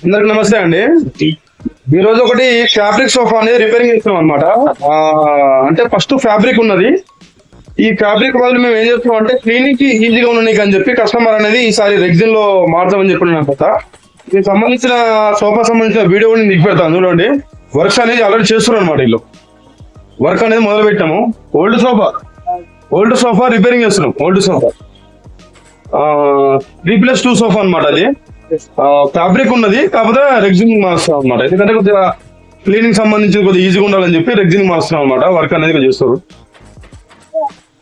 అందరికి నమస్తే అండి. ఈ రోజు ఒకటి ఫ్యాబ్రిక్ సోఫా అనేది రిపేరింగ్ చేస్తున్నాం అనమాట. అంటే ఫస్ట్ ఫ్యాబ్రిక్ ఉన్నది. ఈ ఫ్యాబ్రిక్ బదులు మేము ఏం చేస్తున్నాం అంటే క్లీనింగ్ కి ఈజీగా ఉండడానికి అని చెప్పి కస్టమర్ అనేది ఈసారి రెగ్జిన్ లో మార్చామని చెప్పిన కొత్త దీనికి సంబంధించిన సోఫా సంబంధించిన వీడియో కూడా మీకు పెడతాను. చూడండి, వర్క్స్ అనేది ఆల్రెడీ చేస్తున్నాం అనమాట. వీళ్ళు వర్క్ అనేది మొదలు పెట్టాము. ఓల్డ్ సోఫా రిపేరింగ్ చేస్తున్నాం. ఓల్డ్ సోఫా 3+2 సోఫా అనమాట. అది ఫ్యాబ్రిక్ ఉన్నది, కాకపోతే రెగ్జిన్ మారుస్తాం అనమాట. ఎందుకంటే కొద్దిగా క్లీనింగ్ సంబంధించి కొద్దిగా ఈజీగా ఉండాలని చెప్పి రెగ్జిన్ మారుస్తున్నాం అనమాట. వర్క్ అనేది చేస్తారు.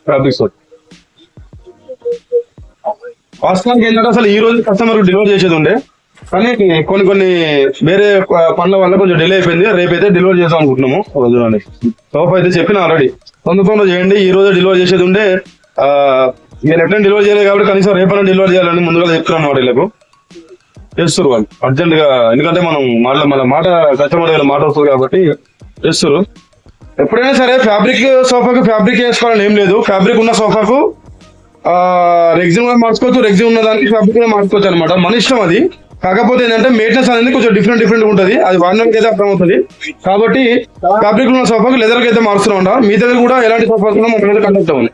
ఫ్యాబ్రిక్ వాస్తవానికి ఏంటంటే అసలు ఈ రోజు కస్టమర్ డెలివరీ చేసేది ఉండే, కానీ కొన్ని వేరే పనుల వల్ల కొంచెం డిలే అయిపోయింది. రేపైతే డెలివరీ చేద్దాం అనుకుంటున్నాము. చూడండి, సోఫా అయితే చెప్పిన ఆల్రెడీ తొందరగా చేయండి. ఈ రోజు డెలివరీ చేసేది ఉండే, మీరు ఎట్లా డెలివరీ చేయలేదు కాబట్టి కనీసం రేపైనా డెలివరీ చేయాలని ముందుగా చెప్తున్నాను అనమాట. వీళ్ళకు చేస్తారు వాళ్ళు అర్జెంట్ గా, ఎందుకంటే మనం మన మాట కస్టమర్ దగ్గర మాట వస్తుంది కాబట్టి చేస్తారు. ఎప్పుడైనా సరే ఫ్యాబ్రిక్ సోఫాకు ఫ్యాబ్రిక్ వేసుకోవాలని ఏం లేదు. ఫ్యాబ్రిక్ ఉన్న సోఫాకు రెగ్జిన్ కూడా మార్చుకోవచ్చు, రెగ్జిన్ ఉన్న దానికి ఫ్యాబ్రిక్ కూడా మార్చుకోవచ్చు అనమాట. మన ఇష్టం అది. కాకపోతే ఏంటంటే మెయింటెనెన్స్ అనేది కొంచెం డిఫరెంట్ ఉంటుంది. అది వాడినానికి అయితే అర్థమవుతుంది. కాబట్టి ఫ్యాబ్రిక్ ఉన్న సోఫాకు లెదర్కి అయితే మారుస్తున్నాం. మీ దగ్గర కూడా ఎలాంటి సోఫాస్ ఉన్నా మన కండక్ట్ అవ్వండి.